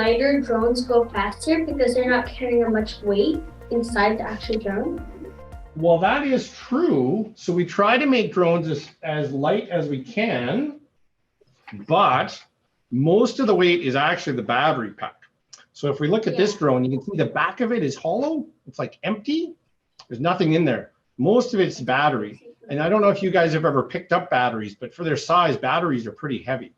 lighter drones go faster because they're not carrying much weight inside the actual drone? Well, that is true. So we try to make drones as light as we can, but most of the weight is actually the battery pack. So if we look at this drone, you can see the back of it is hollow. It's like empty. There's nothing in there. Most of it's battery. And I don't know if you guys have ever picked up batteries, but for their size, batteries are pretty heavy.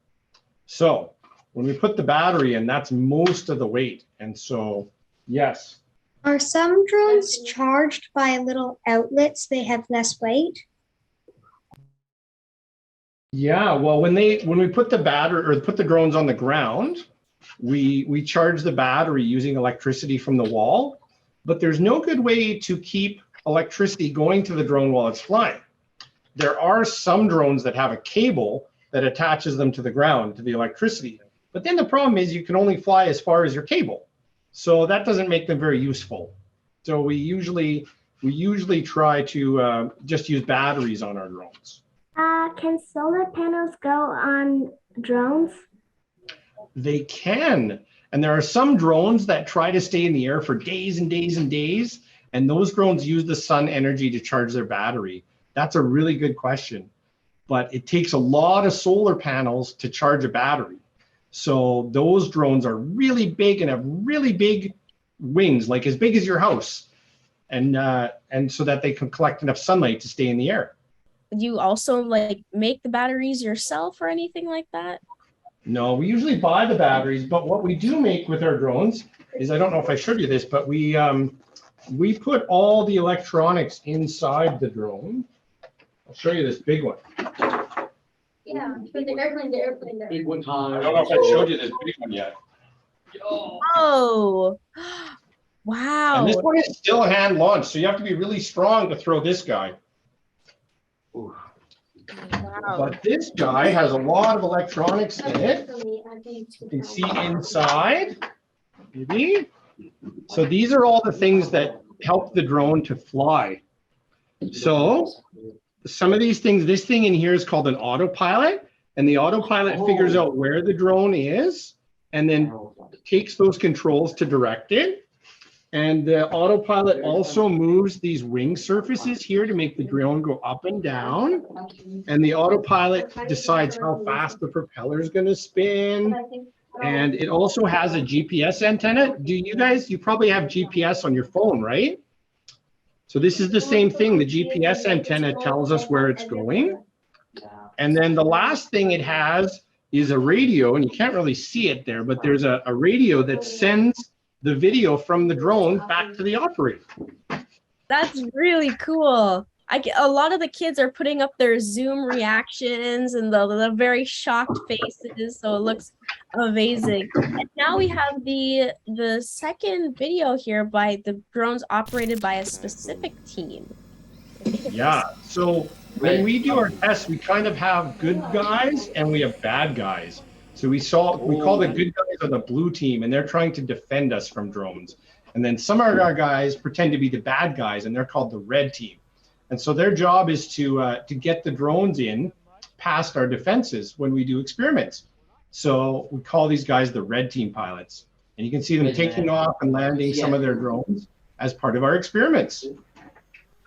So when we put the battery in, that's most of the weight. And so, yes. Are some drones charged by little outlets? They have less weight? Yeah, well, when we put the battery or put the drones on the ground, we charge the battery using electricity from the wall, but there's no good way to keep electricity going to the drone while it's flying. There are some drones that have a cable that attaches them to the ground, to the electricity. But then the problem is you can only fly as far as your cable. So that doesn't make them very useful. So we usually try to just use batteries on our drones. Can solar panels go on drones? They can. And there are some drones that try to stay in the air for days and days and days. And those drones use the sun energy to charge their battery. That's a really good question. But it takes a lot of solar panels to charge a battery. So those drones are really big and have really big wings, like as big as your house. And so that they can collect enough sunlight to stay in the air. Do you also like make the batteries yourself or anything like that? No, we usually buy the batteries, but what we do make with our drones is, I don't know if I showed you this, but we put all the electronics inside the drone. I'll show you this big one. Yeah, for the airplane. Big one. I don't know if I showed you this big one yet. Oh, wow. And this one is still hand launched, so you have to be really strong to throw this guy. Wow. But this guy has a lot of electronics in it. You can see inside, maybe. So these are all the things that help the drone to fly. So some of these things, this thing in here is called an autopilot, and the autopilot figures out where the drone is and then takes those controls to direct it. And the autopilot also moves these wing surfaces here to make the drone go up and down. And the autopilot decides how fast the propeller is going to spin. And it also has a GPS antenna. You probably have GPS on your phone, right? So this is the same thing. The GPS antenna tells us where it's going. And then the last thing it has is a radio, and you can't really see it there, but there's a radio that sends the video from the drone back to the operator. That's really cool. A lot of the kids are putting up their Zoom reactions and the very shocked faces, so it looks amazing. And now we have the second video here by the drones operated by a specific team. Yeah, so when we do our tests, we kind of have good guys and we have bad guys. So we call the good guys on the blue team, and they're trying to defend us from drones. And then some of our guys pretend to be the bad guys, and they're called the red team. And so their job is to get the drones in past our defenses when we do experiments. So we call these guys the red team pilots. And you can see them taking off and landing some of their drones as part of our experiments.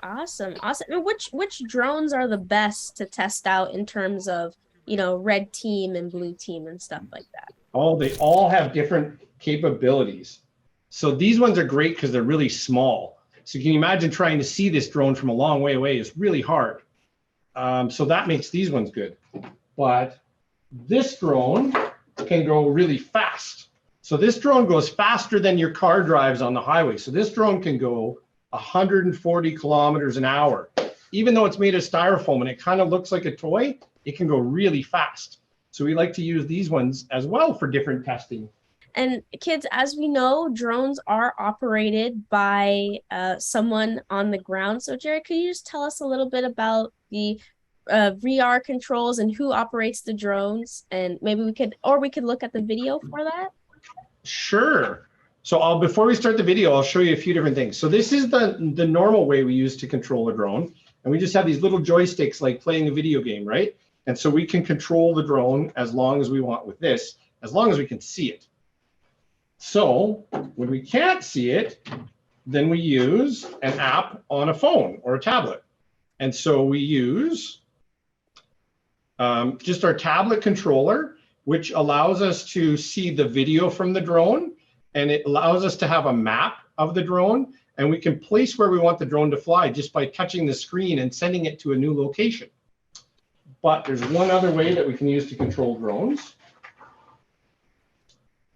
Awesome. And which drones are the best to test out in terms of, red team and blue team and stuff like that? Oh, they all have different capabilities. So these ones are great because they're really small. So can you imagine trying to see this drone from a long way away is really hard. So that makes these ones good. But this drone can go really fast. So this drone goes faster than your car drives on the highway. So this drone can go 140 kilometers an hour. Even though it's made of styrofoam and it kind of looks like a toy, it can go really fast. So we like to use these ones as well for different testing. And kids, as we know, drones are operated by someone on the ground. So Jared, could you just tell us a little bit about the VR controls and who operates the drones? And maybe we could look at the video for that. Sure. So before we start the video, I'll show you a few different things. So this is the normal way we use to control a drone. And we just have these little joysticks like playing a video game, right? And so we can control the drone as long as we want with this, as long as we can see it. So when we can't see it, then we use an app on a phone or a tablet. And so we use just our tablet controller, which allows us to see the video from the drone, and it allows us to have a map of the drone, and we can place where we want the drone to fly just by touching the screen and sending it to a new location. But there's one other way that we can use to control drones,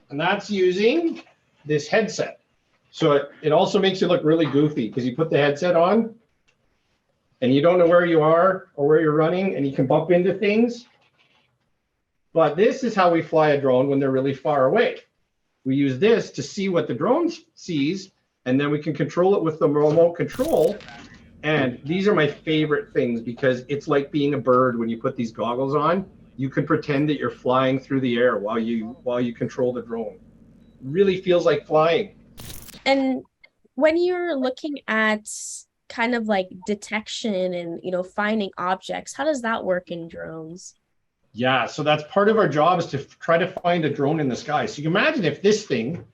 and that's using this headset. So it also makes you look really goofy because you put the headset on and you don't know where you are or where you're running, and you can bump into things. But this is how we fly a drone when they're really far away. We use this to see what the drone sees, and then we can control it with the remote control. And these are my favorite things because it's like being a bird when you put these goggles on. You can pretend that you're flying through the air while you control the drone. Really feels like flying. And when you're looking at kind of like detection and, you know, finding objects, how does that work in drones? Yeah, so that's part of our job, is to try to find a drone in the sky. So you can imagine if this thing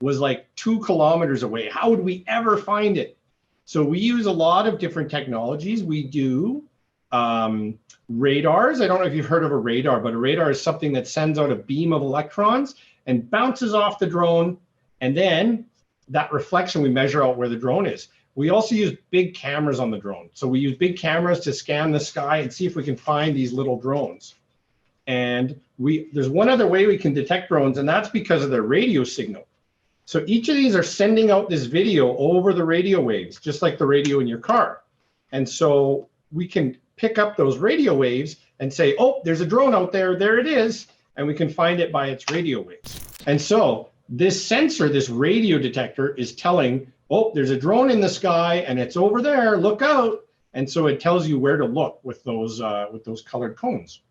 was like 2 kilometers away, how would we ever find it? So we use a lot of different technologies. We do radars. I don't know if you've heard of a radar, but a radar is something that sends out a beam of electrons and bounces off the drone, and then that reflection, we measure out where the drone is. We also use big cameras on the drone. So we use big cameras to scan the sky and see if we can find these little drones. And there's one other way we can detect drones, and that's because of their radio signal. So each of these are sending out this video over the radio waves, just like the radio in your car. And so we can pick up those radio waves and say, oh, there's a drone out there, there it is. And we can find it by its radio waves. And so this sensor, this radio detector, is telling, oh, there's a drone in the sky and it's over there, look out. And so it tells you where to look with those colored cones.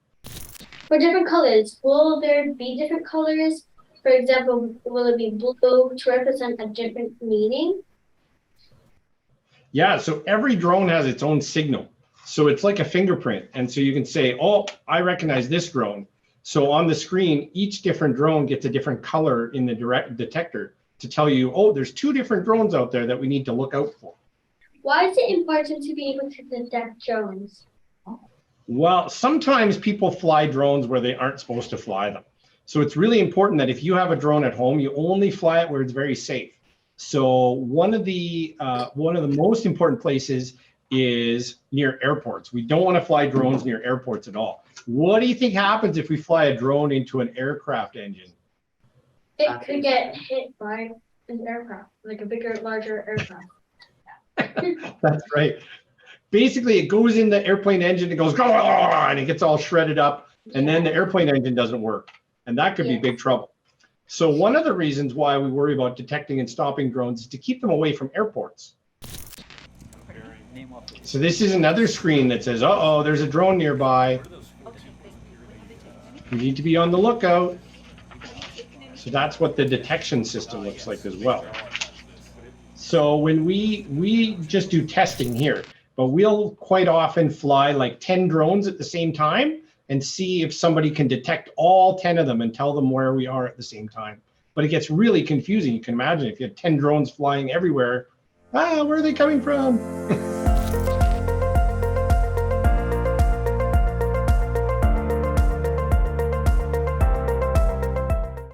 For different colors, will there be different colors? For example, will it be blue to represent a different meaning? Yeah, so every drone has its own signal. So it's like a fingerprint. And so you can say, oh, I recognize this drone. So on the screen, each different drone gets a different color in the direct detector to tell you, oh, there's 2 different drones out there that we need to look out for. Why is it important to be able to detect drones? Well, sometimes people fly drones where they aren't supposed to fly them. So it's really important that if you have a drone at home, you only fly it where it's very safe. So one of the most important places is near airports. We don't want to fly drones near airports at all. What do you think happens if we fly a drone into an aircraft engine? It could get hit by an aircraft, like a bigger, larger aircraft. That's right. Basically, it goes in the airplane engine, it goes, and it gets all shredded up, and then the airplane engine doesn't work. And that could be big trouble. So one of the reasons why we worry about detecting and stopping drones is to keep them away from airports. So this is another screen that says, uh-oh, there's a drone nearby. You need to be on the lookout. So that's what the detection system looks like as well. So when we just do testing here, but we'll quite often fly like 10 drones at the same time and see if somebody can detect all 10 of them and tell them where we are at the same time. But it gets really confusing. You can imagine if you had 10 drones flying everywhere, where are they coming from?